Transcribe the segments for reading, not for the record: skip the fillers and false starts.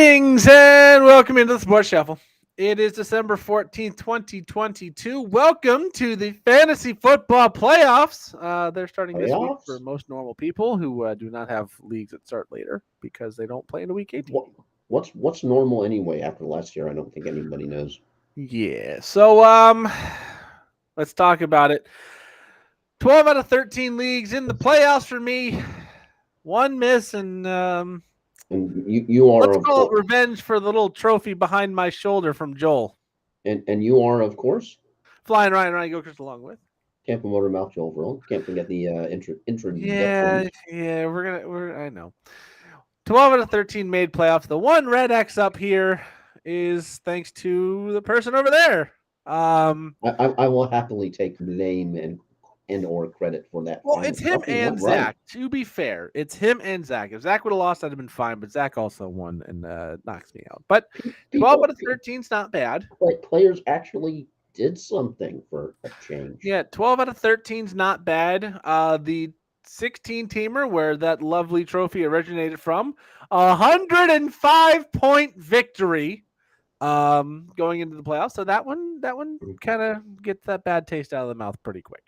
Greetings and welcome into the Sports Shuffle. It is December 14th, 2022. Welcome to the Fantasy Football Playoffs. They're starting this week for Playoffs? most normal people who do not have leagues that start later because they don't play into week 18. What what's normal anyway after last year? I don't think anybody knows. Yeah. So let's talk about it. 12 out of 13 leagues in the playoffs for me. One miss and And you are let's of call it course, revenge for the little trophy behind my shoulder from Joel. and you are of course Flying Ryan Gilchrist along with. Tampa Motor Mouth Joel Verone. Can't forget the Yeah, introductions. yeah, I know. 12 out of 13 made playoffs. The one red X up here is thanks to the person over there. Um, I will happily take blame and or credit for that well, final it's him something went and right. Zach. To be fair, it's him and Zach. If Zach would have lost, I'd have been fine, but Zach also won and knocks me out. But 12 out People of 13 is not bad. players actually did something for a change. Yeah, 12 out of 13 is not bad. The 16 teamer, where that lovely trophy originated from, 105-point victory going into the playoffs. So that one kind of gets that bad taste out of the mouth pretty quick.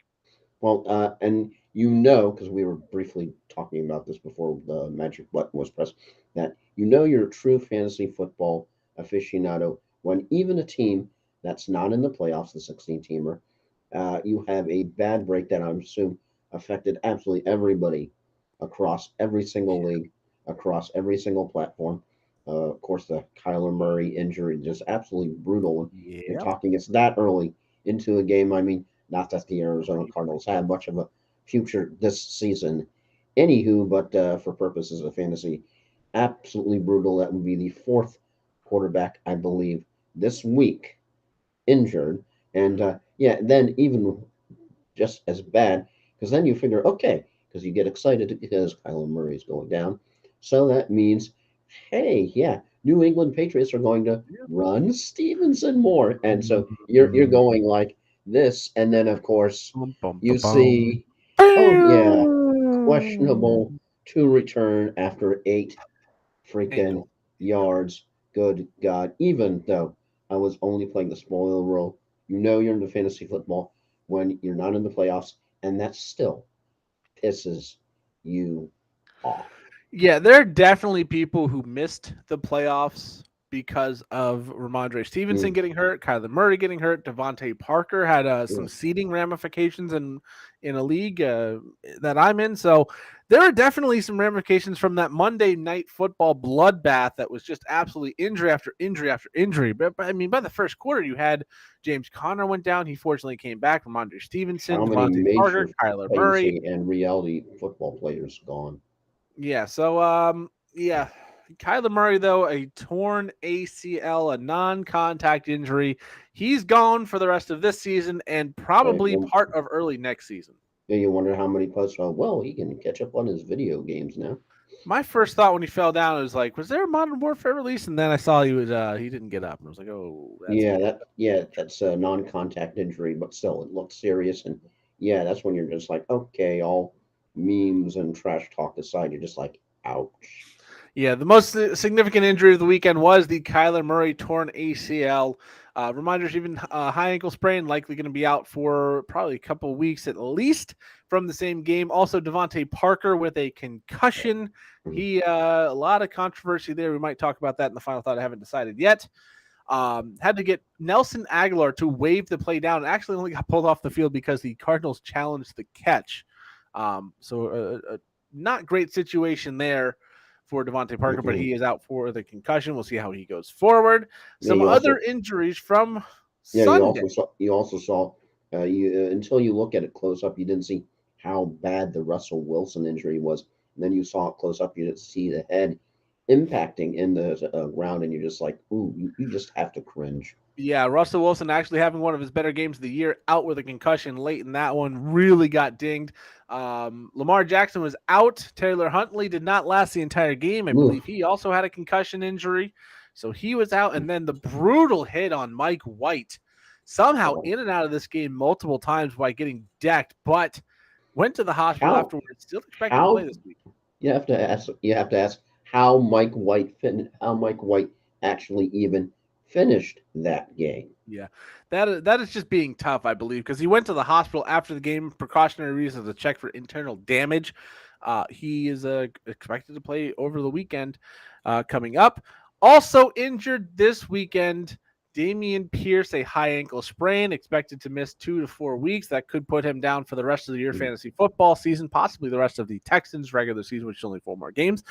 Well, and you know, because we were briefly talking about this before the magic button was pressed, that you know you're a true fantasy football aficionado when even a team that's not in the playoffs, the 16 teamer, you have a bad break that I'm assuming affected absolutely everybody across every single league, across every single platform. Of course, the Kyler Murray injury just absolutely brutal. And you're Yep. talking it's that early into a game. I mean, not that the Arizona Cardinals had much of a future this season, anywho, but for purposes of fantasy, absolutely brutal. That would be the fourth quarterback, I believe, this week injured. And yeah, then even just as bad, because then you figure, okay, because you get excited because Kyler Murray is going down. So that means, hey, yeah, New England Patriots are going to run Stevenson more. And so you're going like this, and then of course Bum, bum, you bum, bum. see, oh yeah, questionable to return after 8 freaking Ankle. yards. Good God. Even though I was only playing the spoiler role, you know you're into fantasy football when you're not in the playoffs, and that still pisses you off. Yeah, there are definitely people who missed the playoffs because of Ramondre Stevenson Mm, getting hurt, Kyler Murray getting hurt, Devontae Parker had some yeah. seeding ramifications in a league that I'm in. So there are definitely some ramifications from that Monday night football bloodbath that was just absolutely injury after injury after injury. But I mean, by the first quarter, you had James Conner went down. He fortunately came back. Ramondre Stevenson, How many Devontae Parker, major Kyler Murray. fantasy and reality football players gone? Yeah, so yeah. Kyler Murray, though, a torn ACL, a non-contact injury. He's gone for the rest of this season and Right. probably Well, part of early next season. yeah, you wonder how many posts. Well, he can catch up on his video games now. My first thought when he fell down was like, was there a Modern Warfare release? And then I saw he didn't get up, and I was like, oh, that's bad. Yeah, that's a non-contact injury, but still, it looks serious. And yeah, that's when you're just like, okay, all memes and trash talk aside, you're just like, ouch. Yeah, the most significant injury of the weekend was the Kyler Murray torn ACL. Reminders, even high ankle sprain, likely going to be out for probably a couple of weeks at least from the same game. Also, Devontae Parker with a concussion. Mhm. He a lot of controversy there. We might talk about that in the final thought. I haven't decided yet. Had to get Nelson Aguilar to wave the play down. Actually, only got pulled off the field because the Cardinals challenged the catch. So a not great situation there for Devontae Parker, but Mhm. he is out for the concussion. We'll see how he goes forward. Yeah, Some other injuries from Sunday. you also saw you until you look at it close up, you didn't see how bad the Russell Wilson injury was. And then you saw it close up, you didn't see the head impacting in the ground, and you're just like, ooh, you just have to cringe. Yeah, Russell Wilson actually having one of his better games of the year, out with a concussion late in that one, really got dinged. Lamar Jackson was out. Taylor Huntley did not last the entire game. I Oof. believe he also had a concussion injury. So he was out. And then the brutal hit on Mike White, somehow Well, in and out of this game multiple times by getting decked, but went to the hospital how afterwards. Still expected to play how this week. you have to ask how Mike White actually even finished that game. Yeah, that is just being tough, I believe, because he went to the hospital after the game, precautionary reasons to check for internal damage. He is expected to play over the weekend coming up. Also injured this weekend, Damian Pierce, a high ankle sprain, expected to miss 2 to 4 weeks. That could put him down for the rest of the year fantasy football season, possibly the rest of the Texans regular season, which is only 4 more games.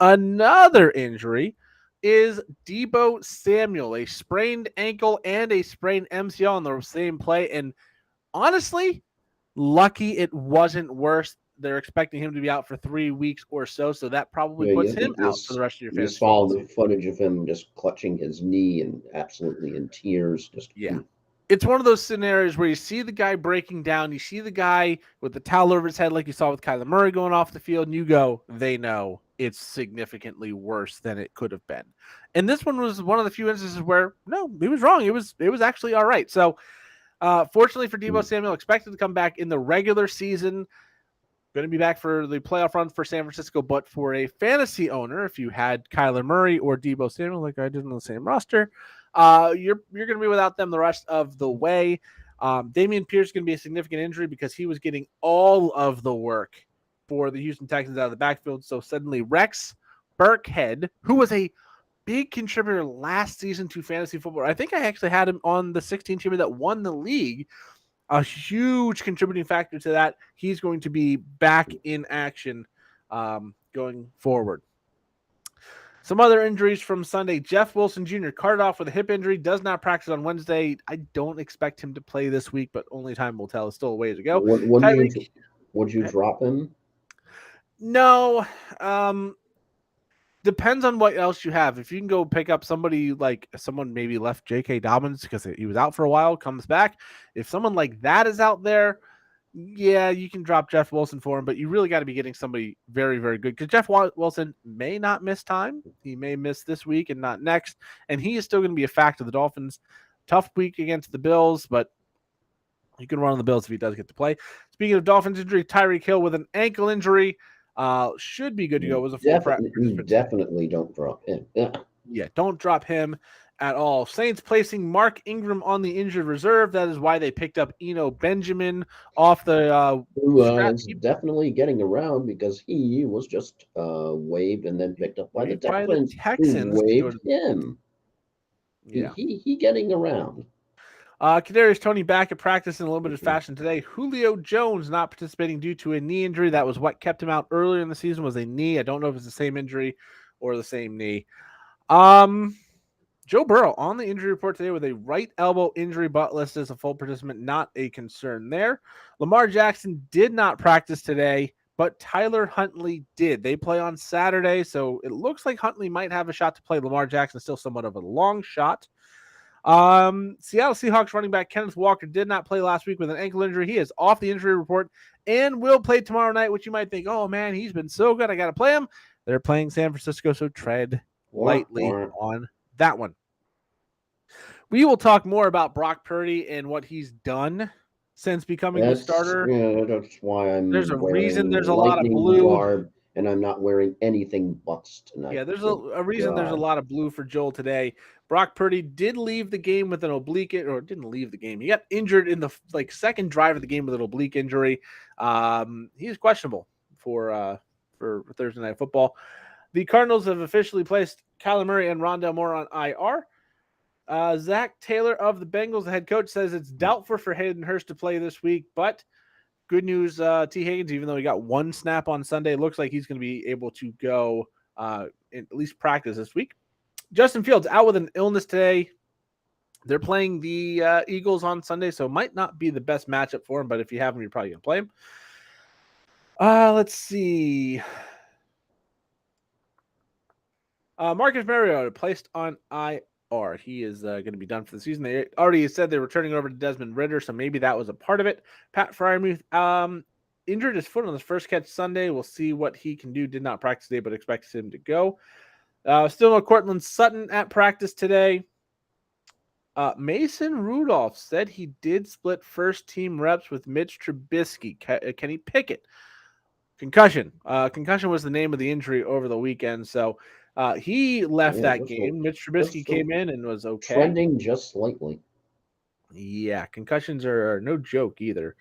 Another injury is Deebo Samuel, a sprained ankle and a sprained MCL on the same play. And honestly, lucky it wasn't worse. They're expecting him to be out for 3 weeks or so, so that probably Yeah, puts him out for the rest of your you fantasy saw football the season. footage of him just clutching his knee and absolutely in tears. Just Yeah. It's one of those scenarios where you see the guy breaking down, you see the guy with the towel over his head, like you saw with Kyler Murray going off the field, and you go, they know it's significantly worse than it could have been. And this one was one of the few instances where, no, he was wrong. It was actually all right. So, fortunately for Deebo Samuel, expected to come back in the regular season. Going to be back for the playoff run for San Francisco, but for a fantasy owner, if you had Kyler Murray or Deebo Samuel, like I did on the same roster, you're going to be without them the rest of the way. Damian Pierce is going to be a significant injury because he was getting all of the work for the Houston Texans out of the backfield. So suddenly Rex Burkhead, who was a big contributor last season to fantasy football, I think I actually had him on the 16 team that won the league. A huge contributing factor to that. He's going to be back in action going forward. Some other injuries from Sunday. Jeff Wilson Jr. carted off with a hip injury, does not practice on Wednesday. I don't expect him to play this week, but only time will tell. It's still a ways to go. Would you drop him? No. Depends on what else you have. If you can go pick up somebody like someone maybe left J.K. Dobbins because he was out for a while, comes back. If someone like that is out there, yeah, you can drop Jeff Wilson for him, but you really got to be getting somebody very, very good because Jeff Wilson may not miss time. He may miss this week and not next, and he is still going to be a factor. The Dolphins, tough week against the Bills, but you can run on the Bills if he does get to play. Speaking of Dolphins injury, Tyreek Hill with an ankle injury. Should be good to go. It was a full practice. Definitely don't drop him. Yeah, don't drop him at all. Saints placing Mark Ingram on the injured reserve. That is why they picked up Eno Benjamin off the who is definitely getting around because he was just waived and then picked up by the Texans, who waived him. Yeah, he getting around. Kadarius Toney back at practice in a limited fashion today. Julio Jones not participating due to a knee injury. That was what kept him out earlier in the season, was a knee. I don't know if it's the same injury or the same knee. Joe Burrow on the injury report today with a right elbow injury, but listed as a full participant. Not a concern there. Lamar Jackson did not practice today, but Tyler Huntley did. They play on Saturday, so it looks like Huntley might have a shot to play. Lamar Jackson still somewhat of a long shot. Seattle Seahawks running back Kenneth Walker did not play last week with an ankle injury. He is off the injury report and will play tomorrow night, which you might think, oh man, he's been so good, I got to play him. They're playing San Francisco, so tread lightly on that one. We will talk more about Brock Purdy and what he's done since becoming the starter. Yeah, that's why there's a reason there's a lot of blue. And I'm not wearing anything butts tonight. Yeah, there's a reason there's a lot of blue for Joel today. Brock Purdy did leave the game with an oblique, or didn't leave the game. He got injured in the second drive of the game with an oblique injury. He's questionable for Thursday Night Football. The Cardinals have officially placed Kyler Murray and Rondale Moore on IR. Zach Taylor of the Bengals, the head coach, says it's doubtful for Hayden Hurst to play this week, but good news, T. Higgins, even though he got one snap on Sunday, looks like he's going to be able to go at least practice this week. Justin Fields out with an illness today. They're playing the Eagles on Sunday, so might not be the best matchup for him, but if you have him, you're probably going to play him. Let's see. Marcus Mariota placed on IR. He is going to be done for the season. They already said they were turning over to Desmond Ridder, so maybe that was a part of it. Pat Freiermuth injured his foot on his first catch Sunday. We'll see what he can do. Did not practice today, but expects him to go. Still no Cortland Sutton at practice today. Mason Rudolph said he did split first-team reps with Mitch Trubisky. Kenny Pickett Concussion. Concussion was the name of the injury over the weekend. So he left Yeah, that game. Mitch Trubisky came in and was okay. Trending just slightly. Yeah, concussions are no joke either.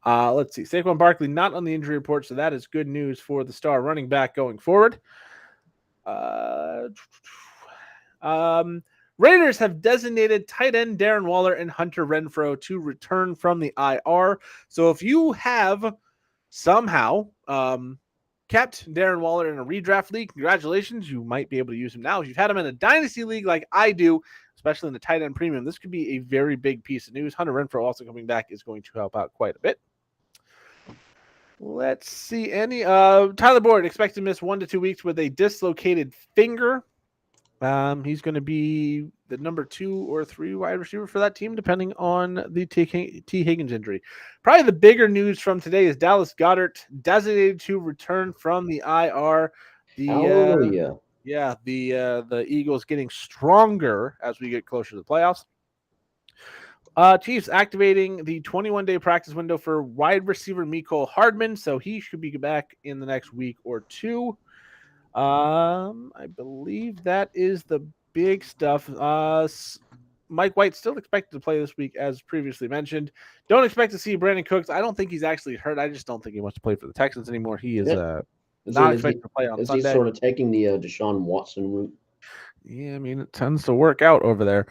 Let's see. Saquon Barkley not on the injury report, so that is good news for the star running back going forward. Raiders have designated tight end Darren Waller and Hunter Renfrow to return from the IR. So if you have somehow kept Darren Waller in a redraft league, congratulations. You might be able to use him now. If you've had him in a dynasty league like I do, especially in the tight end premium, this could be a very big piece of news. Hunter Renfrow also coming back is going to help out quite a bit. Let's see. Tyler Boyd expected to miss 1 to 2 weeks with a dislocated finger. He's going to be the number 2 or 3 wide receiver for that team, depending on the T. Higgins injury. Probably the bigger news from today is Dallas Goedert designated to return from the IR. Hallelujah. The Eagles getting stronger as we get closer to the playoffs. Chiefs activating the 21-day practice window for wide receiver Mecole Hardman, so he should be back in the next week or two. I believe that is the big stuff. Mike White still expected to play this week, as previously mentioned. Don't expect to see Brandon Cooks. I don't think he's actually hurt. I just don't think he wants to play for the Texans anymore. He is not expected to play on Sunday. Is he sort of taking the Deshaun Watson route? Yeah, I mean, it tends to work out over there.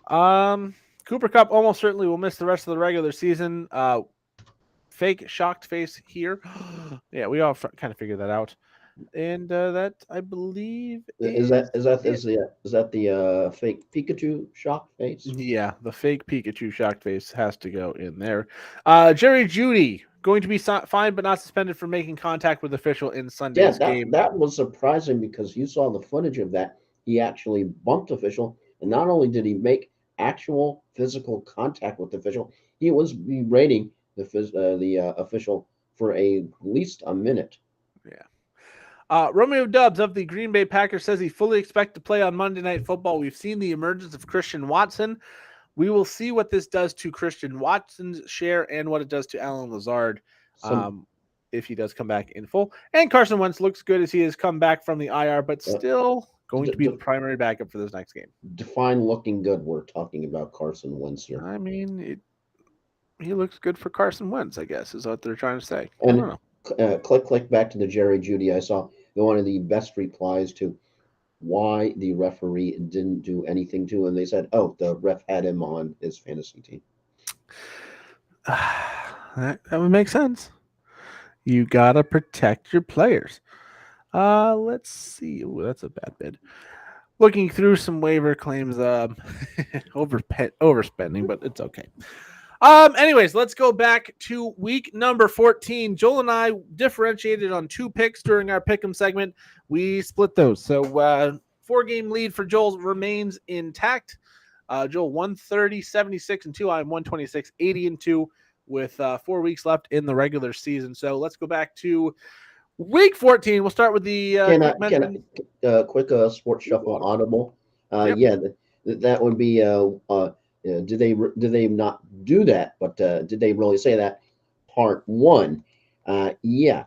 Cooper Kupp almost certainly will miss the rest of the regular season. Fake shocked face here. Yeah, we all kind of figured that out. And that, I believe, is that the fake Pikachu shock face? Yeah, the fake Pikachu shocked face has to go in there. Jerry Jeudy going to be fined but not suspended for making contact with official in Sunday's game. That was surprising because you saw the footage of that. He actually bumped official, and not only did he make actual physical contact with the official, he was berating the official for at least a minute. Yeah. Romeo Doubs of the Green Bay Packers says he fully expects to play on Monday Night Football. We've seen the emergence of Christian Watson. We will see what this does to Christian Watson's share and what it does to Allen Lazard if he does come back in full. And Carson Wentz looks good as he has come back from the IR, but still going to be the primary backup for this next game. Define looking good. We're talking about Carson Wentz here. I mean, he looks good for Carson Wentz, I guess, is what they're trying to say. And I don't know. Click back to the Jerry Jeudy. I saw one of the best replies to why the referee didn't do anything to him. They said, "Oh, the ref had him on his fantasy team." That would make sense. You gotta protect your players. Let's see. Ooh, that's a bad bid. Looking through some waiver claims, overspending, but it's okay. Anyways, let's go back to week number 14. Joel and I differentiated on 2 picks during our pick'em segment. We split those. So 4-game lead for Joel remains intact. Joel 130-76-2. I'm 126-80-2 with 4 weeks left in the regular season. So let's go back to week 14. We'll start with the quick sports shuffle audible. Yep. Yeah, that would be did they not do that? But did they really say that? Part 1. Yeah.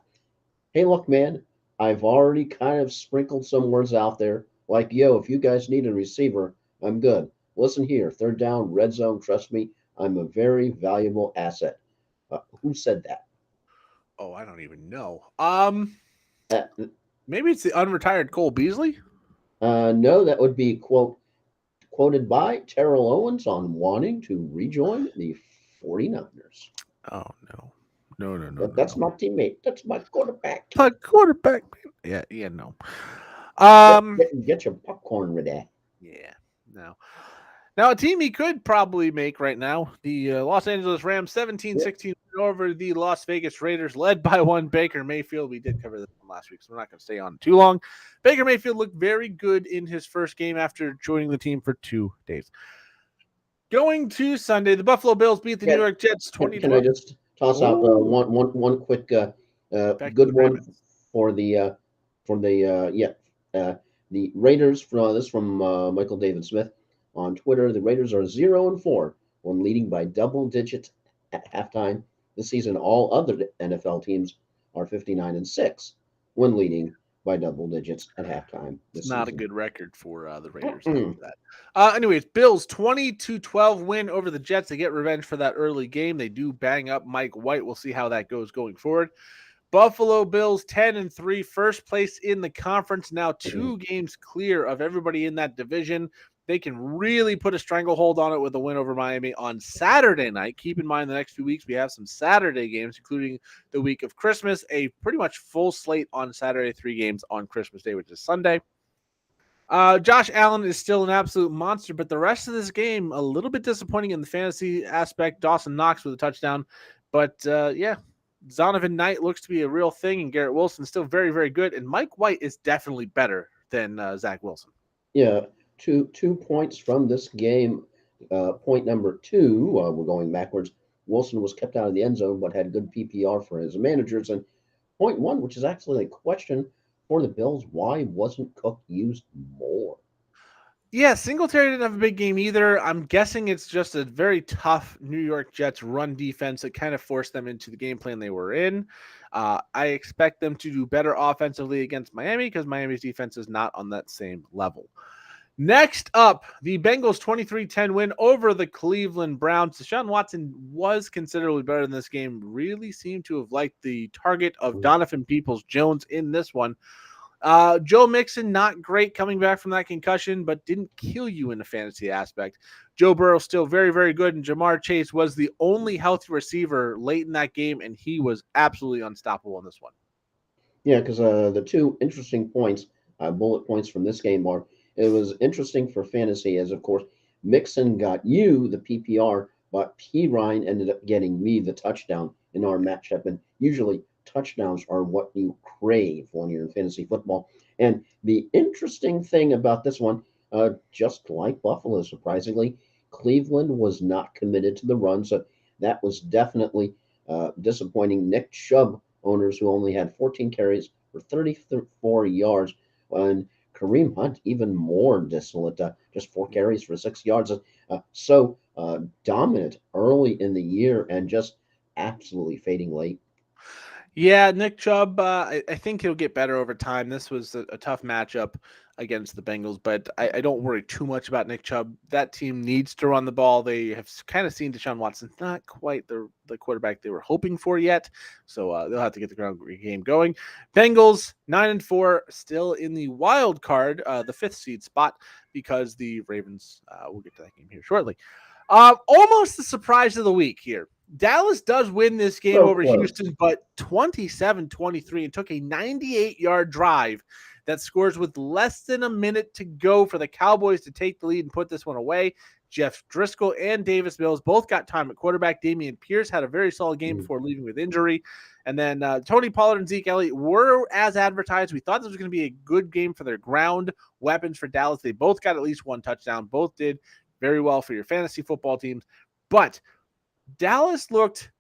Hey, look, man, I've already kind of sprinkled some words out there. Like, yo, if you guys need a receiver, I'm good. Listen here, 3rd down, red zone, trust me, I'm a very valuable asset. Who said that? Oh, I don't even know. Maybe it's the unretired Cole Beasley? No, that would be quoted by Terrell Owens on wanting to rejoin the 49ers. Oh, no. That's my teammate. That's my quarterback. My quarterback. Yeah, no. Get your popcorn ready. Yeah, no. Now, a team he could probably make right now, the Los Angeles Rams 17-16 over the Las Vegas Raiders, led by one Baker Mayfield. We did cover this one last week, so we're not going to stay on too long. Baker Mayfield looked very good in his first game after joining the team for 2 days. Going to Sunday, the Buffalo Bills beat the New York Jets 20-12. Can I just toss out one quick good one for the Raiders? From Michael David Smith on Twitter. The Raiders are 0-4 when leading by double digits at halftime this season. All other NFL teams are 59-6 when leading by double digits at halftime It's this not a season. good record for the Raiders after that. Anyways, Bills 20-12 win over the Jets. They get revenge for that early game. They do bang up Mike White. We'll see how that goes going forward. Buffalo Bills 10-3, first place in the conference, now 2 games clear of everybody in that division. They can really put a stranglehold on it with a win over Miami on Saturday night. Keep in mind the next few weeks we have some Saturday games, including the week of Christmas, a pretty much full slate on Saturday, 3 games on Christmas Day, which is Sunday. Josh Allen is still an absolute monster, but the rest of this game, a little bit disappointing in the fantasy aspect. Dawson Knox with a touchdown. But Zonovan Knight looks to be a real thing, and Garrett Wilson still very, very good. And Mike White is definitely better than Zach Wilson. Yeah, two points from this game. Point number 2, we're going backwards. Wilson was kept out of the end zone, but had good PPR for his managers. And point 1, which is actually a question for the Bills, why wasn't Cook used more? Yeah, Singletary didn't have a big game either. I'm guessing it's just a very tough New York Jets run defense that kind of forced them into the game plan they were in. I expect them to do better offensively against Miami because Miami's defense is not on that same level. Next up, the Bengals 23-10 win over the Cleveland Browns. Deshaun Watson was considerably better in this game. Really seemed to have liked the target of Donovan Peoples-Jones in this one. Joe Mixon, not great coming back from that concussion, but didn't kill you in the fantasy aspect. Joe Burrow still very, very good, and Jamar Chase was the only healthy receiver late in that game, and he was absolutely unstoppable in this one. Yeah, because the 2 interesting points, bullet points from this game are, it was interesting for fantasy as, of course, Mixon got you the PPR, but P. Ryan ended up getting me the touchdown in our matchup. And usually touchdowns are what you crave when you're in fantasy football. And the interesting thing about this one, just like Buffalo, surprisingly, Cleveland was not committed to the run. So that was definitely disappointing. Nick Chubb owners who only had 14 carries for 34 yards, and Kareem Hunt even more desolate, just 4 carries for 6 yards. So dominant early in the year and just absolutely fading late. Yeah, Nick Chubb, I think he'll get better over time. This was a tough matchup against the Bengals, but I don't worry too much about Nick Chubb. That team needs to run the ball. They have kind of seen Deshaun Watson, not quite the quarterback they were hoping for yet, so they'll have to get the ground game going. Bengals 9-4, still in the wild card, the 5th seed spot, because the Ravens, we'll get to that game here shortly. Almost the surprise of the week here. Dallas does win this game over Houston, but 27-23, and took a 98-yard drive that scores with less than a minute to go for the Cowboys to take the lead and put this one away. Jeff Driscoll and Davis Mills both got time at quarterback. Dameon Pierce had a very solid game before leaving with injury. And then Tony Pollard and Zeke Elliott were as advertised. We thought this was going to be a good game for their ground weapons for Dallas. They both got at least 1 touchdown. Both did very well for your fantasy football teams. But Dallas looked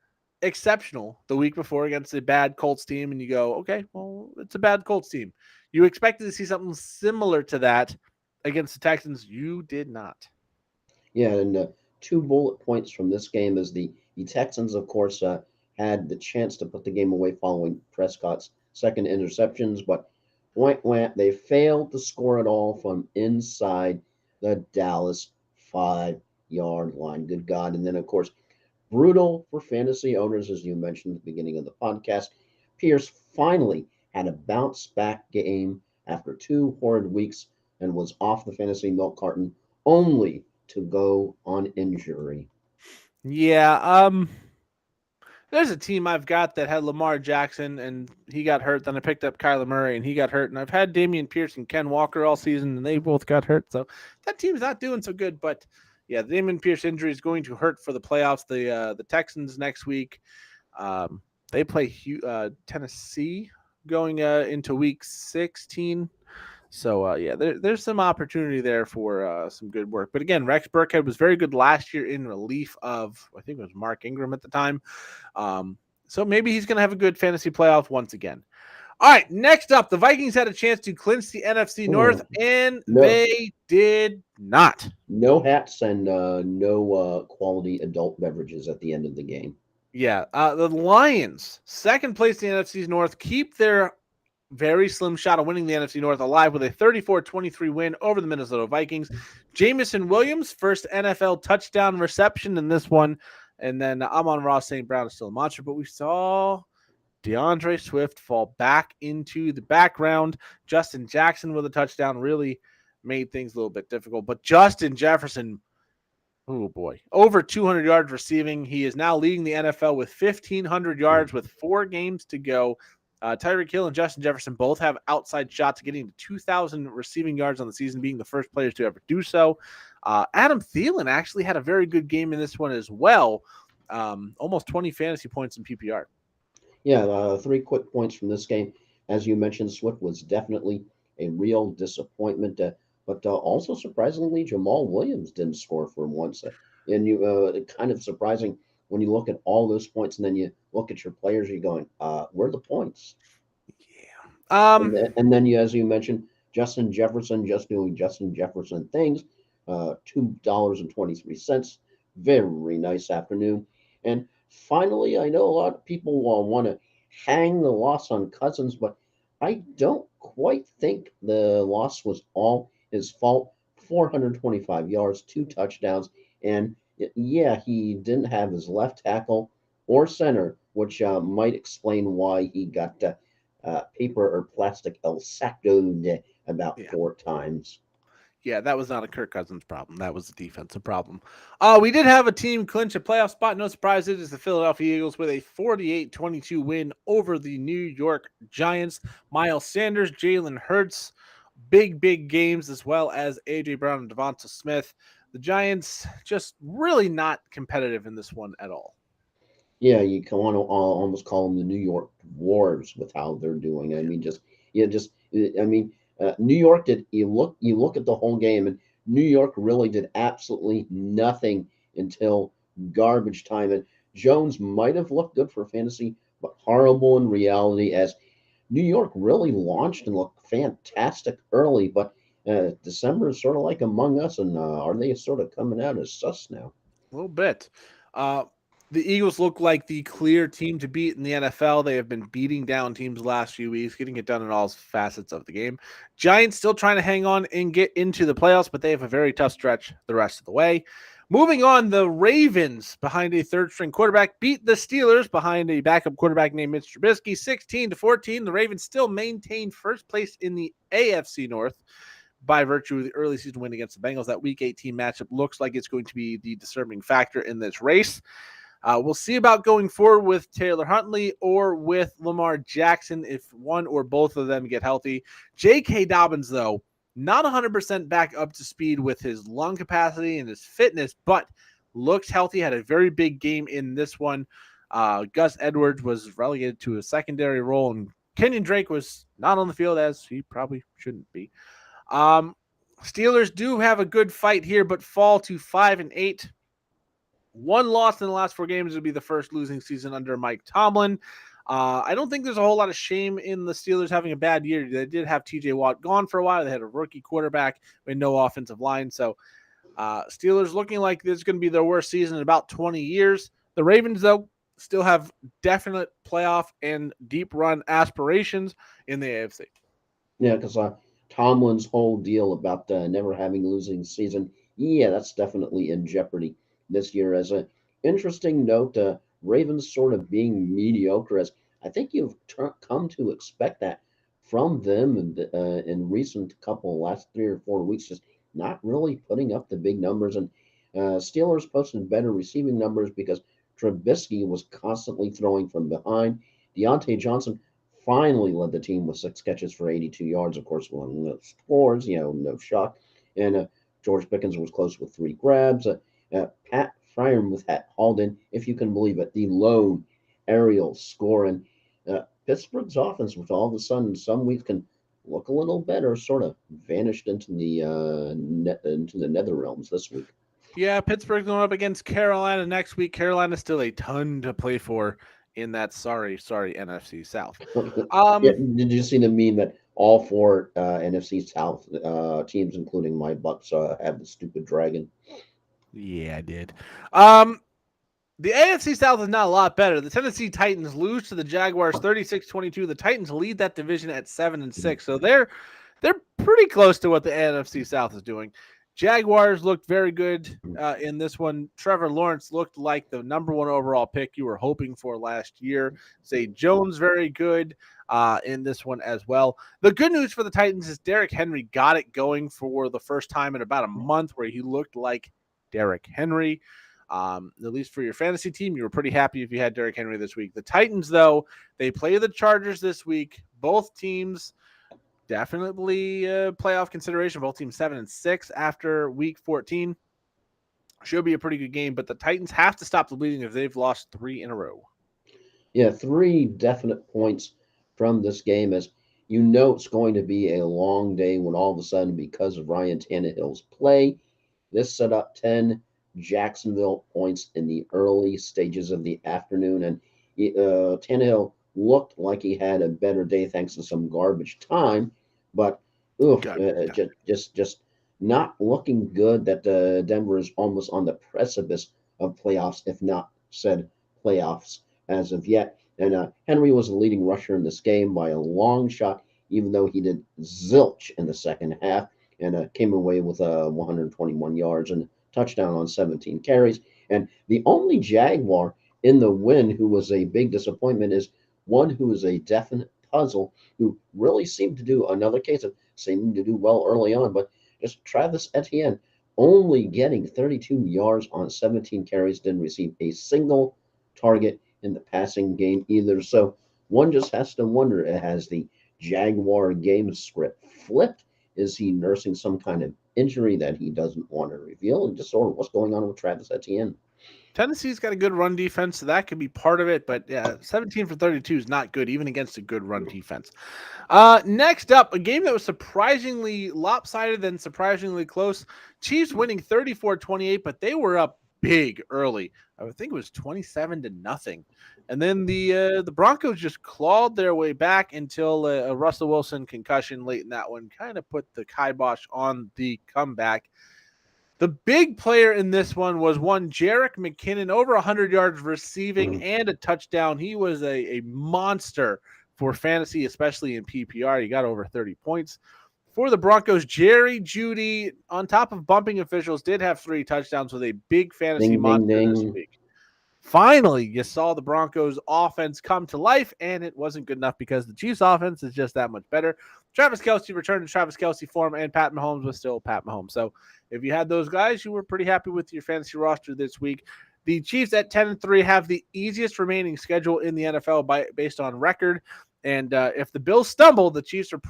exceptional the week before against a bad Colts team, and you go, okay, well, it's a bad Colts team. You expected to see something similar to that against the Texans. You did not. Yeah, and 2 bullet points from this game is the Texans, of course, had the chance to put the game away following Prescott's second interceptions, but they failed to score at all from inside the Dallas 5-yard line. Good God. And then, of course, brutal for fantasy owners, as you mentioned at the beginning of the podcast. Pierce finally had a bounce back game after 2 horrid weeks and was off the fantasy milk carton only to go on injury. Yeah, there's a team I've got that had Lamar Jackson and he got hurt. Then I picked up Kyler Murray and he got hurt. And I've had Dameon Pierce and Ken Walker all season and they both got hurt. So that team's not doing so good. But yeah, the Dameon Pierce injury is going to hurt for the playoffs. The Texans next week, they play Tennessee going into week 16. So, there's some opportunity there for some good work. But again, Rex Burkhead was very good last year in relief of, I think it was Mark Ingram at the time. So maybe he's going to have a good fantasy playoff once again. All right, next up, the Vikings had a chance to clinch the NFC North, and they did not. No hats and no quality adult beverages at the end of the game. Yeah, the Lions, second place in the NFC North, keep their very slim shot of winning the NFC North alive with a 34-23 win over the Minnesota Vikings. Jamison Williams, first NFL touchdown reception in this one. And then Amon-Ra St. Brown is still a monster, but we saw DeAndre Swift fall back into the background. Justin Jackson with a touchdown really made things a little bit difficult. But Justin Jefferson, oh boy, over 200 yards receiving. He is now leading the NFL with 1,500 yards with 4 games to go. Tyreek Hill and Justin Jefferson both have outside shots, getting to 2,000 receiving yards on the season, being the first players to ever do so. Adam Thielen actually had a very good game in this one as well. Almost 20 fantasy points in PPR. Yeah, 3 quick points from this game. As you mentioned, Swift was definitely a real disappointment, but also surprisingly, Jamal Williams didn't score for him once. And kind of surprising when you look at all those points and then you look at your players, you're going, where are the points? Yeah. And then you, as you mentioned, Justin Jefferson just doing Justin Jefferson things. $2.23. Very nice afternoon. And finally, I know a lot of people want to hang the loss on Cousins, but I don't quite think the loss was all his fault. 425 yards, 2 touchdowns, and yeah, he didn't have his left tackle or center, which might explain why he got paper or plastic El Saccoed about Yeah. 4 times. Yeah, that was not a Kirk Cousins problem. That was a defensive problem. We did have a team clinch a playoff spot. No surprise, it is the Philadelphia Eagles with a 48-22 win over the New York Giants. Miles Sanders, Jalen Hurts, big games, as well as A.J. Brown and Devonta Smith. The Giants just really not competitive in this one at all. Yeah, you can want to almost call them the New York Dwarves with how they're doing. I mean, I mean, New York did. You look at the whole game, and New York really did absolutely nothing until garbage time. And Jones might have looked good for fantasy, but horrible in reality. As New York really launched and looked fantastic early, but December is sort of like Among Us, and are they sort of coming out as sus now? A little bit. Uh, the Eagles look like the clear team to beat in the NFL. They have been beating down teams the last few weeks, getting it done in all facets of the game. Giants still trying to hang on and get into the playoffs, but they have a very tough stretch the rest of the way. Moving on, the Ravens, behind a third-string quarterback, beat the Steelers behind a backup quarterback named Mitch Trubisky, 16-14. The Ravens still maintain first place in the AFC North by virtue of the early season win against the Bengals. That Week 18 matchup looks like it's going to be the determining factor in this race. We'll see about going forward with Taylor Huntley or with Lamar Jackson if one or both of them get healthy. J.K. Dobbins, though, not 100% back up to speed with his lung capacity and his fitness, but looks healthy, had a very big game in this one. Gus Edwards was relegated to a secondary role, and Kenyon Drake was not on the field, as he probably shouldn't be. Steelers do have a good fight here, but fall to 5-8. One loss in the last 4 games would be the first losing season under Mike Tomlin. I don't think there's a whole lot of shame in the Steelers having a bad year. They did have TJ Watt gone for a while. They had a rookie quarterback with no offensive line. So Steelers looking like this is going to be their worst season in about 20 years. The Ravens, though, still have definite playoff and deep run aspirations in the AFC. Yeah, because Tomlin's whole deal about never having a losing season, yeah, that's definitely in jeopardy this year. As an interesting note, Ravens sort of being mediocre, as I think you've come to expect that from them in recent couple last 3 or 4 weeks, just not really putting up the big numbers. And Steelers posted better receiving numbers because Trubisky was constantly throwing from behind. Deontay Johnson finally led the team with 6 catches for 82 yards. Of course, one no scores, no shock. And George Pickens was close with 3 grabs. Pat Freiermuth had hauled in, if you can believe it, the lone aerial score. And Pittsburgh's offense, which all of a sudden some weeks can look a little better, sort of vanished into the nether realms this week. Yeah, Pittsburgh's going up against Carolina next week. Carolina's still a ton to play for in that sorry NFC South. Yeah, did you see the meme that all 4 NFC South teams, including my Bucks, have the stupid dragon? Yeah, I did. The AFC South is not a lot better. The Tennessee Titans lose to the Jaguars 36-22. The Titans lead that division at 7-6. So they're pretty close to what the NFC South is doing. Jaguars looked very good in this one. Trevor Lawrence looked like the number one overall pick you were hoping for last year. Zay Jones very good in this one as well. The good news for the Titans is Derrick Henry got it going for the first time in about a month where he looked like Derrick Henry. At least for your fantasy team, you were pretty happy if you had Derrick Henry this week. The Titans, though, they play the Chargers this week. Both teams definitely playoff consideration. Both teams 7-6 after week 14. Should be a pretty good game, but the Titans have to stop the bleeding if they've lost 3 in a row. Yeah, 3 definite points from this game, as you know it's going to be a long day when all of a sudden, because of Ryan Tannehill's play, this set up 10 Jacksonville points in the early stages of the afternoon, and Tannehill looked like he had a better day thanks to some garbage time, but just not looking good. That Denver is almost on the precipice of playoffs, if not said playoffs as of yet. And Henry was the leading rusher in this game by a long shot, even though he did zilch in the second half, and came away with 121 yards and touchdown on 17 carries. And the only Jaguar in the win who was a big disappointment is one who is a definite puzzle, who really seemed to do another case of seeming to do well early on, but just Travis Etienne only getting 32 yards on 17 carries, didn't receive a single target in the passing game either. So one just has to wonder, has the Jaguar game script flipped? Is he nursing some kind of injury that he doesn't want to reveal? And just sort of what's going on with Travis Etienne? Tennessee's got a good run defense, so that could be part of it. But yeah, 17 for 32 is not good, even against a good run defense. Next up, a game that was surprisingly lopsided and surprisingly close. Chiefs winning 34-28, but they were up big early. I would think it was 27-0. And then the Broncos just clawed their way back until a Russell Wilson concussion late in that one kind of put the kibosh on the comeback. The big player in this one was one Jerick McKinnon, over 100 yards receiving and a touchdown. He was a monster for fantasy, especially in PPR. He got over 30 points. For the Broncos, Jerry Jeudy, on top of bumping officials, did have 3 touchdowns with a big fantasy monster this week. Finally, you saw the Broncos offense come to life, and it wasn't good enough because the Chiefs offense is just that much better. Travis Kelce returned to Travis Kelce form, and Pat Mahomes was still Pat Mahomes. So if you had those guys, you were pretty happy with your fantasy roster this week. The Chiefs at 10-3 have the easiest remaining schedule in the NFL based on record. And if the Bills stumble, the Chiefs are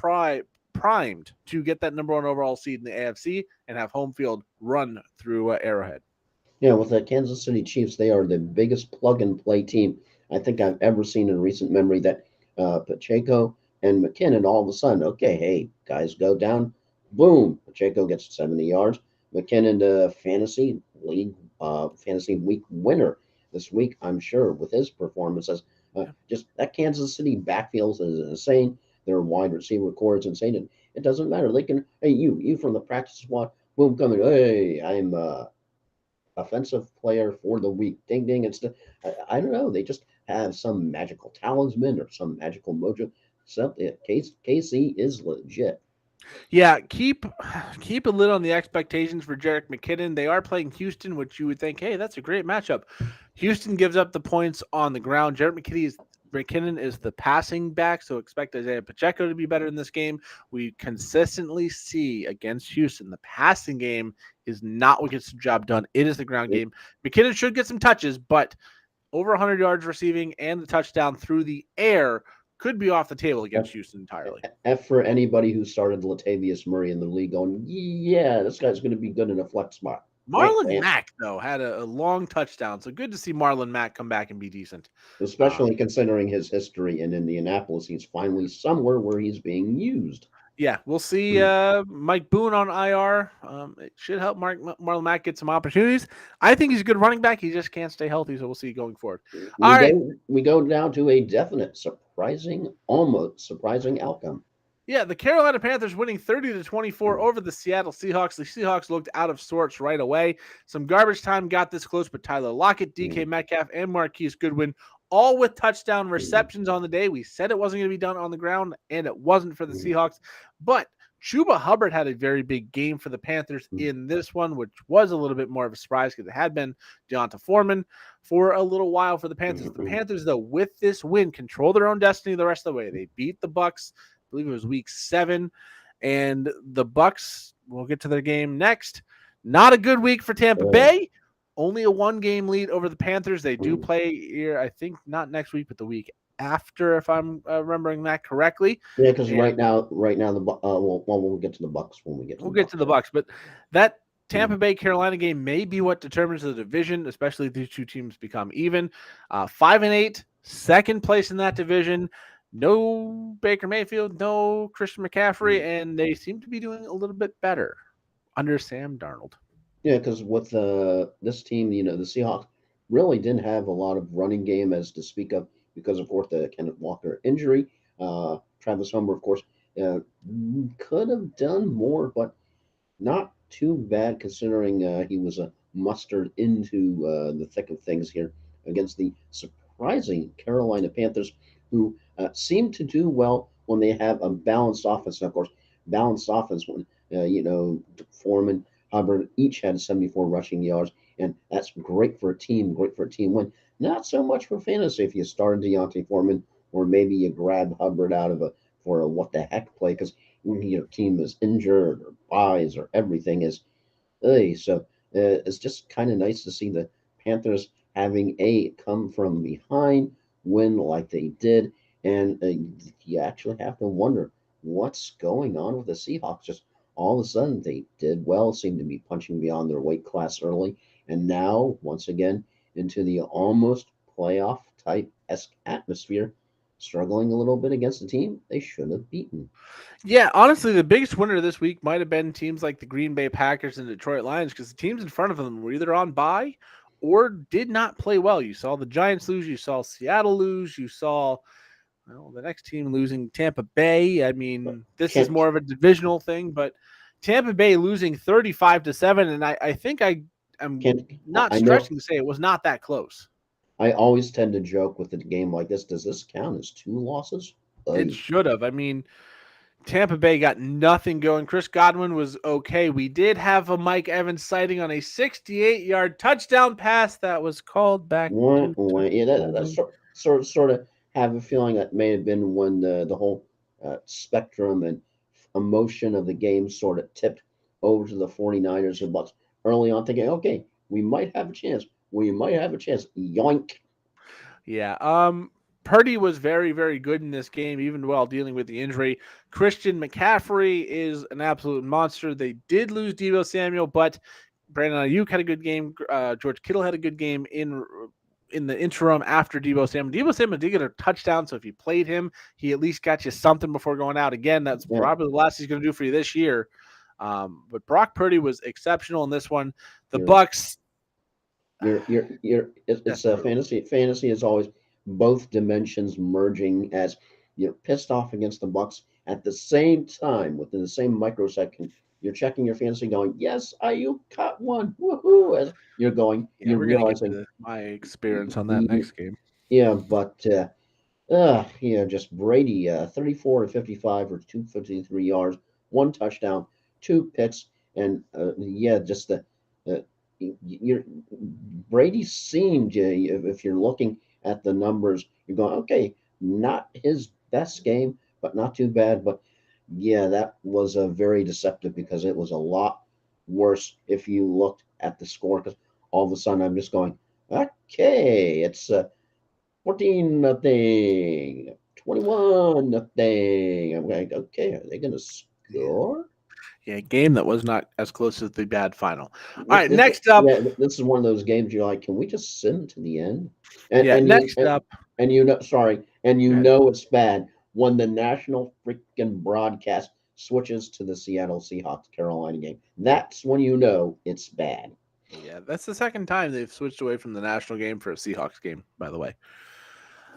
primed to get that number 1 overall seed in the AFC and have home field run through Arrowhead. Yeah, with the Kansas City Chiefs, they are the biggest plug-and-play team I think I've ever seen in recent memory, that Pacheco and McKinnon all of a sudden, okay, hey, guys go down, boom, Pacheco gets 70 yards. McKinnon, fantasy week winner this week, I'm sure, with his performances. Just that Kansas City backfield is insane. Their wide receiver core is insane. And it doesn't matter. They can, hey, you from the practice squad, boom, coming, hey, I'm offensive player for the week. Ding, ding. I don't know. They just have some magical talisman or some magical mojo. Something. KC is legit. Yeah, keep a lid on the expectations for Jerick McKinnon. They are playing Houston, which you would think, hey, that's a great matchup. Houston gives up the points on the ground. Jerick McKinnon is the passing back, so expect Isaiah Pacheco to be better in this game. We consistently see against Houston, the passing game is not what gets the job done. It is the ground game. McKinnon should get some touches, but over 100 yards receiving and the touchdown through the air could be off the table against Houston entirely. F for anybody who started Latavius Murray in the league going, yeah, this guy's going to be good in a flex spot. Marlon Mack, though, had a long touchdown. So good to see Marlon Mack come back and be decent. Especially considering his history in Indianapolis. He's finally somewhere where he's being used. Yeah, we'll see Mike Boone on IR. It should help Marlon Mack get some opportunities. I think he's a good running back. He just can't stay healthy, so we'll see going forward. We go down to a definite, almost surprising outcome. Yeah, the Carolina Panthers winning 30-24 over the Seattle Seahawks. The Seahawks looked out of sorts right away. Some garbage time got this close, but Tyler Lockett, DK Metcalf, and Marquise Goodwin, all with touchdown receptions on the day. We said it wasn't going to be done on the ground, and it wasn't for the Seahawks. But Chuba Hubbard had a very big game for the Panthers in this one, which was a little bit more of a surprise because it had been Deonta Foreman for a little while for the Panthers. The Panthers, though, with this win, control their own destiny the rest of the way. They beat the Bucks. I believe it was week 7, and the Bucks, we'll get to their game next. Not a good week for Tampa Bay. Only a 1-game lead over the Panthers. They do play here, I think, not next week, but the week after, if I'm remembering that correctly. Yeah, because right now, the we'll get to the Bucks when we get. We'll get to the Bucks, but that Tampa Bay Carolina game may be what determines the division, especially if these two teams become even. 5-8, second place in that division. No Baker Mayfield, no Christian McCaffrey, and they seem to be doing a little bit better under Sam Darnold. Yeah, because with this team, the Seahawks really didn't have a lot of running game as to speak of because, of course, the Kenneth Walker injury. Travis Homer, of course, could have done more, but not too bad considering he was mustered into the thick of things here against the surprising Carolina Panthers, who seem to do well when they have a balanced offense. And of course, balanced offense when Foreman, Hubbard each had 74 rushing yards, and that's great for a team. Great for a team win. Not so much for fantasy if you started Deontay Foreman or maybe you grab Hubbard out of for a what the heck play because your team is injured or buys or everything is. So it's just kind of nice to see the Panthers having a come from behind win like they did. And you actually have to wonder what's going on with the Seahawks. Just all of a sudden, they did well, seemed to be punching beyond their weight class early. And now, once again, into the almost playoff type esque atmosphere, struggling a little bit against the team they should have beaten. Yeah, honestly, the biggest winner this week might have been teams like the Green Bay Packers and Detroit Lions because the teams in front of them were either on bye or did not play well. You saw the Giants lose, you saw Seattle lose, you saw the next team losing, Tampa Bay. I mean, this is more of a divisional thing, but Tampa Bay losing 35-7, and I think I'm not stretching to say it was not that close. I always tend to joke with a game like this. Does this count as 2 losses? It should have. I mean, Tampa Bay got nothing going. Chris Godwin was okay. We did have a Mike Evans sighting on a 68-yard touchdown pass that was called back. That's sort of have a feeling that may have been when the whole spectrum and emotion of the game sort of tipped over to the 49ers and Bucks early on, thinking, okay, we might have a chance. Yoink. Yeah. Purdy was very, very good in this game, even while dealing with the injury. Christian McCaffrey is an absolute monster. They did lose Deebo Samuel, but Brandon Ayuk had a good game. George Kittle had a good game in the interim after Deebo Samuel. Deebo Samuel did get a touchdown, so if you played him, he at least got you something before going out. Again, that's probably the last he's going to do for you this year. But Brock Purdy was exceptional in this one. The Bucks. It's fantasy is always both dimensions merging as you're pissed off against the Bucks at the same time within the same microsecond. You're checking your fantasy, going, "Yes, Ayuk caught one, woohoo!" As you're going, you're realizing my experience on that next game. Yeah, but just Brady, 34 to 55 or 253 yards, 1 touchdown, 2 picks, and just Brady seemed, if you're looking at the numbers, you're going, okay, not his best game, but not too bad. But yeah, that was very deceptive because it was a lot worse if you looked at the score. Because all of a sudden, I'm just going, okay, it's 14-0, 21-0. I'm like, okay, are they going to score? Yeah, game that was not as close as the bad final. All right, next up. Yeah, this is one of those games you're like, can we just send to the end? Next up. And you know it's bad when the national freaking broadcast switches to the Seattle Seahawks Carolina game. That's when you know it's bad. Yeah, that's the second time they've switched away from the national game for a Seahawks game, by the way.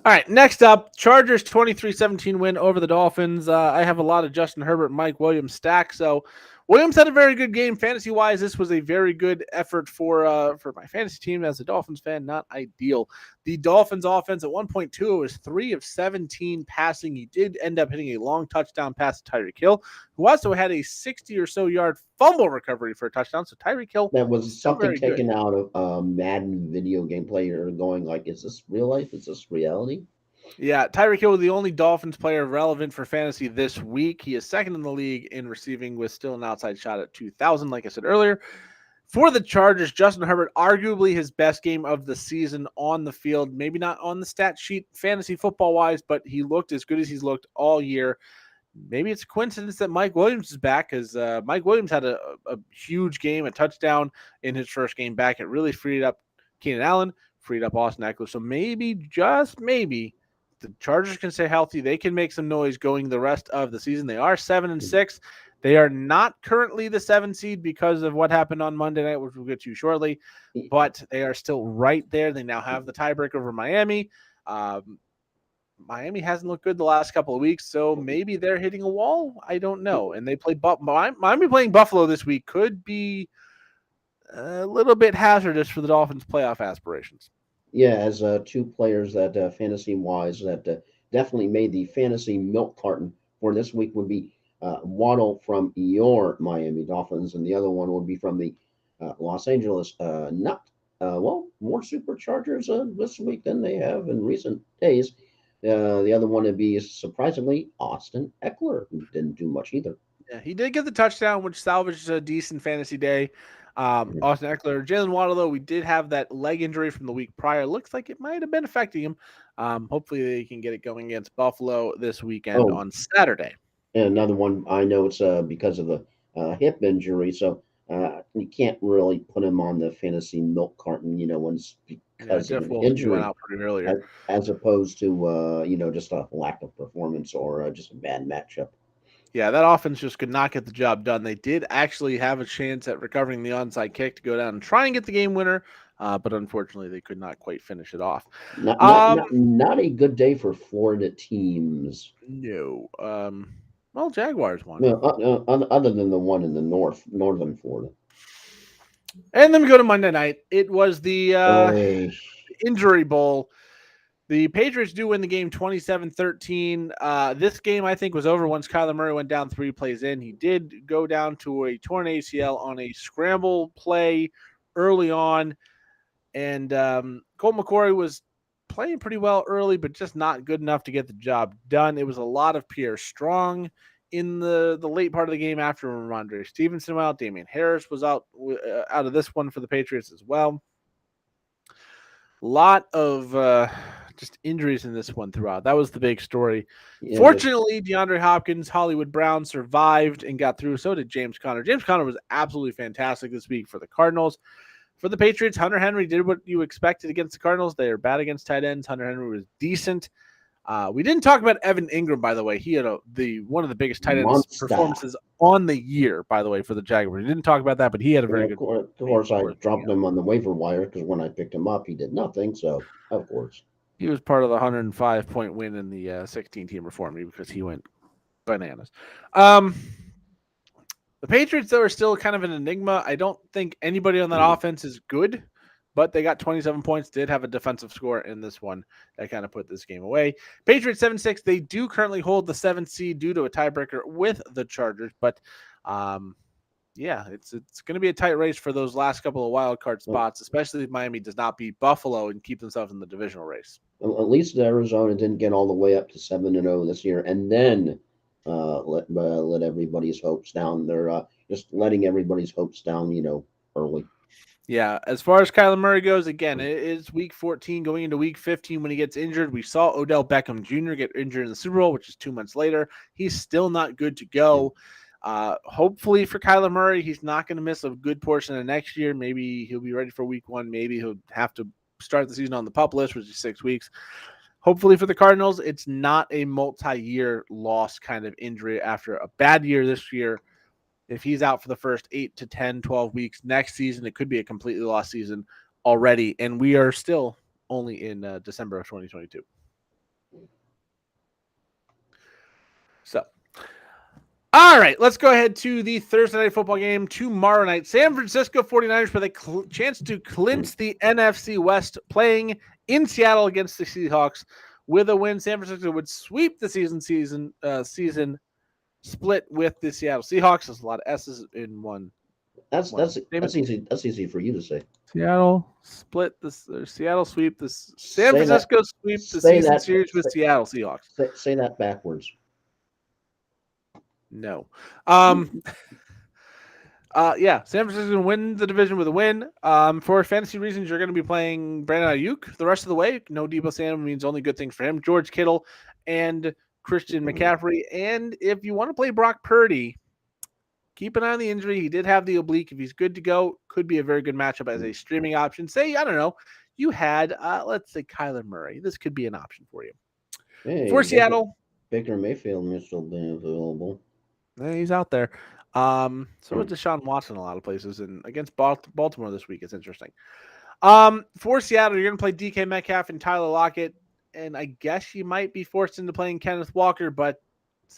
All right, next up, Chargers 23-17 win over the Dolphins. I have a lot of Justin Herbert, Mike Williams stack. So Williams had a very good game fantasy-wise. This was a very good effort for my fantasy team as a Dolphins fan. Not ideal. The Dolphins offense at 1.2 was 3 of 17 passing. He did end up hitting a long touchdown pass to Tyreek Hill, who also had a 60 or so yard fumble recovery for a touchdown. So Tyreek Hill That was still something very good. taken out of Madden video game player going like, is this real life? Is this reality? Yeah, Tyreek Hill was the only Dolphins player relevant for fantasy this week. He is second in the league in receiving with still an outside shot at 2,000, like I said earlier. For the Chargers, Justin Herbert, arguably his best game of the season on the field. Maybe not on the stat sheet fantasy football-wise, but he looked as good as he's looked all year. Maybe it's a coincidence that Mike Williams is back, because Mike Williams had a huge game, a touchdown in his first game back. It really freed up Keenan Allen, freed up Austin Ekeler. So maybe, just maybe, the Chargers can stay healthy. They can make some noise going the rest of the season. They are 7-6. They are not currently the 7 seed because of what happened on Monday night, which we'll get to shortly, but they are still right there. They now have the tiebreak over Miami. Miami hasn't looked good the last couple of weeks, so maybe they're hitting a wall. I don't know. And they play Miami playing Buffalo this week could be a little bit hazardous for the Dolphins' playoff aspirations. Yeah, as two players that fantasy-wise that definitely made the fantasy milk carton for this week would be Waddle from your Miami Dolphins, and the other one would be from the Los Angeles more Superchargers this week than they have in recent days. The other one would be surprisingly Austin Eckler, who didn't do much either. Yeah, he did get the touchdown, which salvaged a decent fantasy day. Austin Eckler, Jalen Waddle, though, we did have that leg injury from the week prior. Looks like it might have been affecting him. Hopefully, they can get it going against Buffalo this weekend on Saturday. And another one, I know it's because of the hip injury, so you can't really put him on the fantasy milk carton, when it's because of an injury, went out pretty earlier, as opposed to just a lack of performance or just a bad matchup. Yeah, that offense just could not get the job done. They did actually have a chance at recovering the onside kick to go down and try and get the game winner, but unfortunately they could not quite finish it off. Not a good day for Florida teams. No. Well, Jaguars won. No, other than the one in the northern Florida. And then we go to Monday night. It was the Injury Bowl. The Patriots do win the game 27-13. This game, I think, was over once Kyler Murray went down 3 plays in. He did go down to a torn ACL on a scramble play early on. And Colt McCoy was playing pretty well early, but just not good enough to get the job done. It was a lot of Pierre Strong in the late part of the game after Ramondre Stevenson went out. Damian Harris was out of this one for the Patriots as well. A lot of just injuries in this one throughout. That was the big story. Yeah, fortunately, DeAndre Hopkins, Hollywood Brown survived and got through. So did James Conner. James Conner was absolutely fantastic this week for the Cardinals. For the Patriots, Hunter Henry did what you expected against the Cardinals. They are bad against tight ends. Hunter Henry was decent. We didn't talk about Evan Ingram, by the way. He had one of the biggest tight ends performances on the year, by the way, for the Jaguars. We didn't talk about that, but he had a very good. Of course, I dropped him on the waiver wire because when I picked him up, he did nothing. So, of course, he was part of the 105-point win in the 16-team reform because he went bananas. The Patriots, though, are still kind of an enigma. I don't think anybody on that offense is good, but they got 27 points, did have a defensive score in this one that kind of put this game away. Patriots 7-6. They do currently hold the 7th seed due to a tiebreaker with the Chargers, but yeah, it's going to be a tight race for those last couple of wild card spots, especially if Miami does not beat Buffalo and keep themselves in the divisional race. At least Arizona didn't get all the way up to 7-0 this year, and then let everybody's hopes down. They're just letting everybody's hopes down, early. Yeah, as far as Kyler Murray goes, again, it is week 14 going into week 15 when he gets injured. We saw Odell Beckham Jr. get injured in the Super Bowl, which is 2 months later. He's still not good to go. Hopefully for Kyler Murray, he's not going to miss a good portion of next year. Maybe he'll be ready for week 1. Maybe he'll have to start the season on the PUP list, which is 6 weeks. Hopefully for the Cardinals, it's not a multi-year loss kind of injury after a bad year this year. If he's out for the first 8 to 10, 12 weeks next season, it could be a completely lost season already. And we are still only in December of 2022. All right, let's go ahead to the Thursday night football game tomorrow night. San Francisco 49ers with a chance to clinch the NFC West, playing in Seattle against the Seahawks. With a win, San Francisco would sweep the season split with the Seattle Seahawks. There's a lot of S's in one. That's easy. That's easy for you to say. Seattle split this. Seattle sweep this. San Say Francisco that, sweep the say season that, series with Seattle Seahawks. Say that backwards. No. Yeah, San Francisco win the division with a win. For fantasy reasons, you're going to be playing Brandon Ayuk the rest of the way. No Deebo Samuel means only good things for him. George Kittle and Christian McCaffrey. And if you want to play Brock Purdy, keep an eye on the injury. He did have the oblique. If he's good to go, could be a very good matchup as a streaming option. Say, I don't know, you had, let's say, Kyler Murray. This could be an option for you. Hey, for Seattle, Baker Mayfield may still be available. He's out there. So is Deshaun Watson in a lot of places, and against Baltimore this week, it's interesting. For Seattle, you're going to play DK Metcalf and Tyler Lockett, and I guess you might be forced into playing Kenneth Walker, but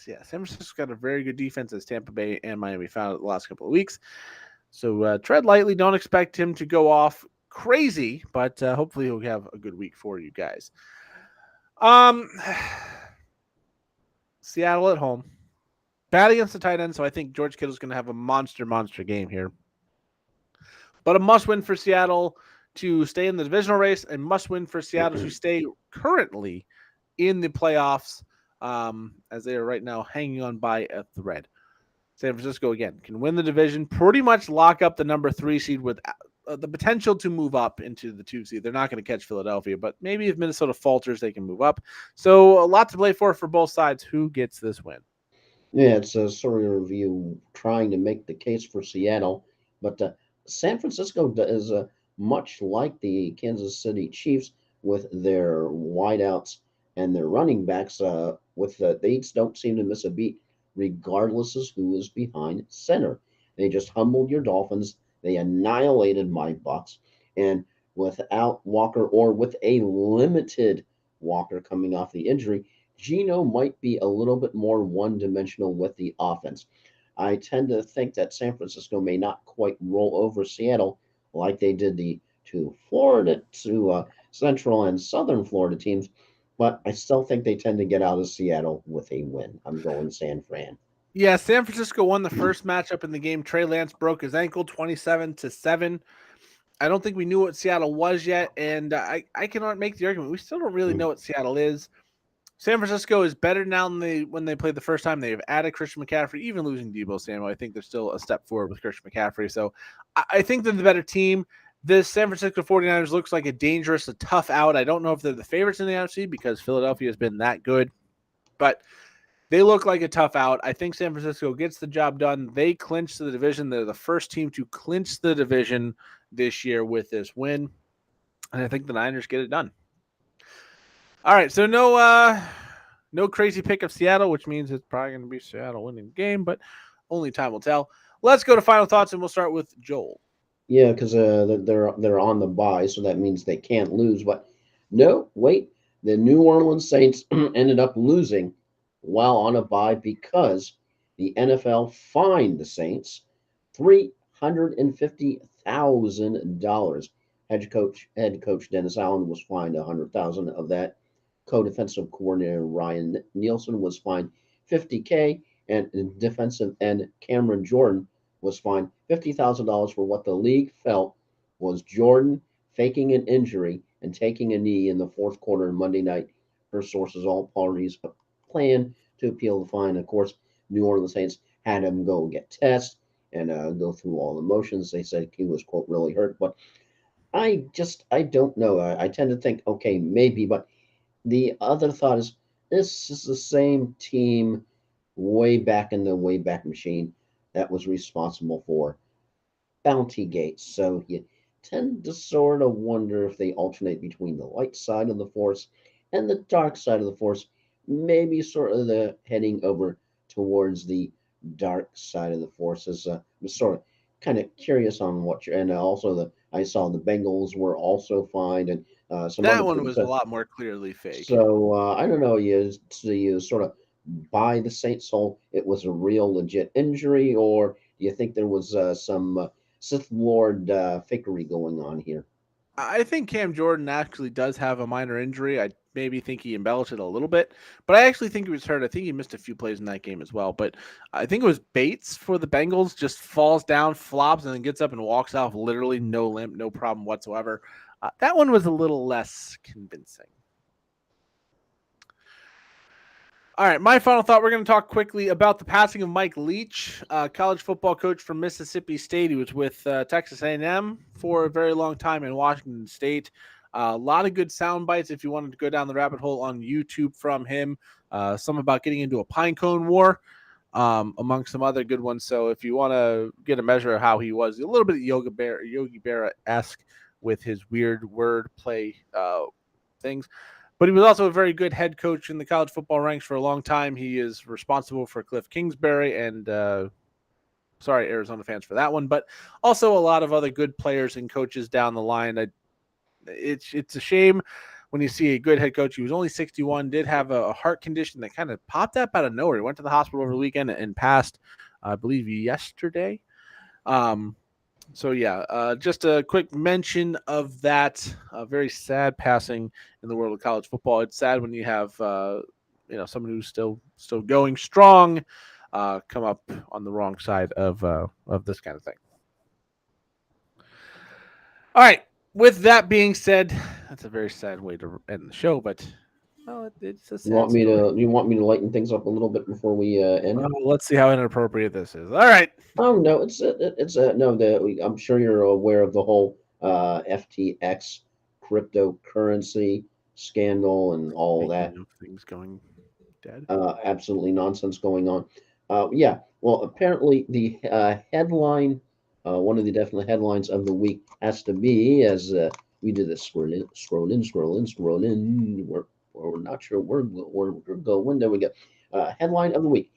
yeah, San Francisco's got a very good defense as Tampa Bay and Miami found it the last couple of weeks. So tread lightly. Don't expect him to go off crazy, but hopefully he'll have a good week for you guys. Seattle at home. Bad against the tight end, so I think George Kittle's going to have a monster game here. But a must-win for Seattle to stay in the divisional race, and must-win for Seattle to stay currently in the playoffs, as they are right now hanging on by a thread. San Francisco, again, can win the division, pretty much lock up the number 3 seed with the potential to move up into the 2 seed. They're not going to catch Philadelphia, but maybe if Minnesota falters, they can move up. So a lot to play for both sides. Who gets this win? Yeah, it's a sort of review trying to make the case for Seattle, but San Francisco is much like the Kansas City Chiefs with their wideouts and their running backs. They don't seem to miss a beat, regardless of who is behind center. They just humbled your Dolphins. They annihilated my Bucks, and without Walker, or with a limited Walker coming off the injury, Geno might be a little bit more one-dimensional with the offense. I tend to think that San Francisco may not quite roll over Seattle like they did the two Central and Southern Florida teams, but I still think they tend to get out of Seattle with a win. I'm going San Fran. Yeah, San Francisco won the first matchup in the game. Trey Lance broke his ankle 27-7. I don't think we knew what Seattle was yet, and I cannot make the argument. We still don't really know what Seattle is. San Francisco is better now than when they played the first time. They've added Christian McCaffrey, even losing Deebo Samuel. I think they're still a step forward with Christian McCaffrey. So I think they're the better team. This San Francisco 49ers looks like a tough out. I don't know if they're the favorites in the NFC because Philadelphia has been that good, but they look like a tough out. I think San Francisco gets the job done. They clinch the division. They're the first team to clinch the division this year with this win, and I think the Niners get it done. All right, so no crazy pick of Seattle, which means it's probably going to be Seattle winning the game, but only time will tell. Let's go to final thoughts, and we'll start with Joel. Yeah, because they're on the bye, so that means they can't lose. But no, wait, the New Orleans Saints ended up losing while on a bye because the NFL fined the Saints $350,000. Head coach Dennis Allen was fined $100,000 of that. Co-defensive coordinator Ryan Nielsen was fined $50K, and defensive end Cameron Jordan was fined $50,000 for what the league felt was Jordan faking an injury and taking a knee in the fourth quarter on Monday night. Per sources, all parties plan to appeal the fine. Of course, New Orleans Saints had him go get tests and go through all the motions. They said he was, quote, really hurt, but I don't know. I tend to think, okay, maybe, but the other thought is this is the same team way back in the Wayback Machine that was responsible for Bounty Gates. So you tend to sort of wonder if they alternate between the light side of the Force and the dark side of the Force, maybe sort of the heading over towards the dark side of the Force. I'm sort of kind of curious on what you're, and also I saw the Bengals were also fined, and some that other one teams. was a lot more clearly fake. So I don't know. You sort of buy the Saints whole it was a real legit injury, or do you think there was some Sith Lord fakery going on here? I think Cam Jordan actually does have a minor injury. I maybe think he embellished it a little bit, but I actually think he was hurt. I think he missed a few plays in that game as well. But I think it was Bates for the Bengals, just falls down, flops, and then gets up and walks off, literally no limp, no problem whatsoever. That one was a little less convincing. All right, my final thought, we're going to talk quickly about the passing of Mike Leach, college football coach from Mississippi State. He was with Texas A&M for a very long time in Washington State. A lot of good sound bites if you wanted to go down the rabbit hole on YouTube from him. Some about getting into a pine cone war, among some other good ones. So if you want to get a measure of how he was, a little bit Yogi Berra-esque with his weird word play things. But he was also a very good head coach in the college football ranks for a long time. He is responsible for Cliff Kingsbury and sorry, Arizona fans for that one, but also a lot of other good players and coaches down the line. It's a shame when you see a good head coach. He was only 61, did have a heart condition that kind of popped up out of nowhere. He went to the hospital over the weekend and passed, I believe, yesterday. So yeah, just a quick mention of that very sad passing in the world of college football. It's sad when you have someone who's still going strong come up on the wrong side of this kind of thing. All right. With that being said, that's a very sad way to end the show, but well, it's a sad You want me to lighten things up a little bit before we end? Well, let's see how inappropriate this is. All right. Oh no, I'm sure you're aware of the whole FTX cryptocurrency scandal and all that. Things going dead. Absolutely nonsense going on. Yeah. Well, apparently the headline, one of the definite headlines of the week has to be, as we did this scroll in. We're not sure where we're going. There we go. Headline of the week: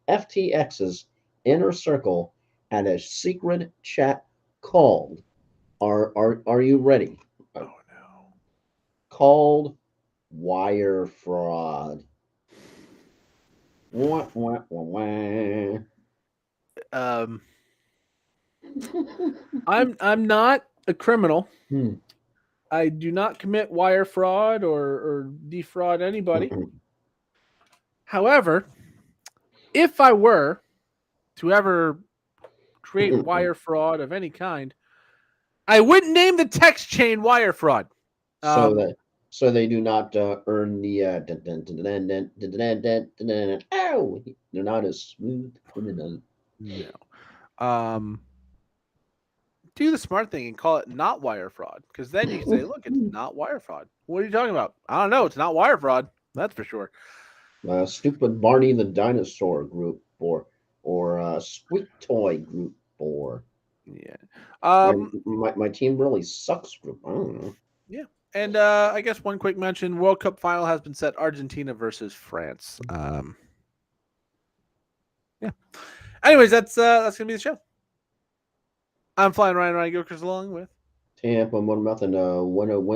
FTX's inner circle had a secret chat called. Are you ready? Oh no. Called wire fraud. Wah, wah, wah, wah. I'm not a criminal. Hmm. I do not commit wire fraud or defraud anybody. However, if I were to ever create wire fraud of any kind, I wouldn't name the text chain wire fraud. So they do not earn the oh, they're not as smooth criminal. No. Do the smart thing and call it not wire fraud, because then you can say, look, it's not wire fraud. What are you talking about? I don't know. It's not wire fraud. That's for sure. Stupid Barney the Dinosaur group or Squeak Toy group or yeah. My team really sucks group. I don't know. Yeah. And I guess one quick mention: World Cup final has been set. Argentina versus France. Yeah. Anyways, that's gonna be the show. I'm flying Ryan Gilchrist along with Tampa Motormouth, and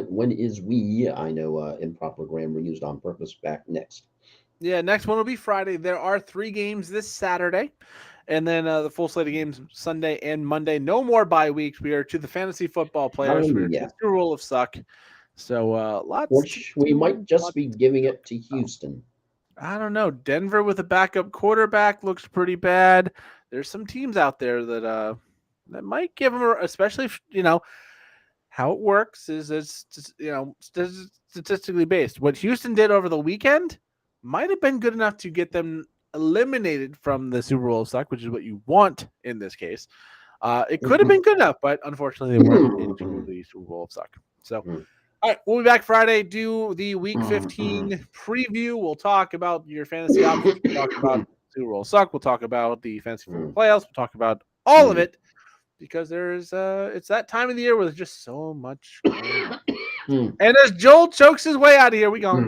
when is we? I know improper grammar used on purpose. Back next. Yeah, next one will be Friday. There are 3 games this Saturday, and then the full slate of games Sunday and Monday. No more bye weeks. We are to the fantasy football players. We are to the Super Bowl of Suck. So lots. Which we might just be giving it to Houston. I don't know. Denver with a backup quarterback looks pretty bad. There's some teams out there that might give them, especially if, how it works is it's just, statistically based. What Houston did over the weekend might have been good enough to get them eliminated from the Super Bowl of Suck, which is what you want in this case. It could have been good enough, but unfortunately they weren't into the Super Bowl of Suck. So, all right, we'll be back Friday, do the Week 15 preview. We'll talk about your fantasy options. We'll talk about Super Bowl of Suck. We'll talk about the fantasy football playoffs. We'll talk about all of it, because there's it's that time of the year where there's just so much going on. And as Joel chokes his way out of here, we go.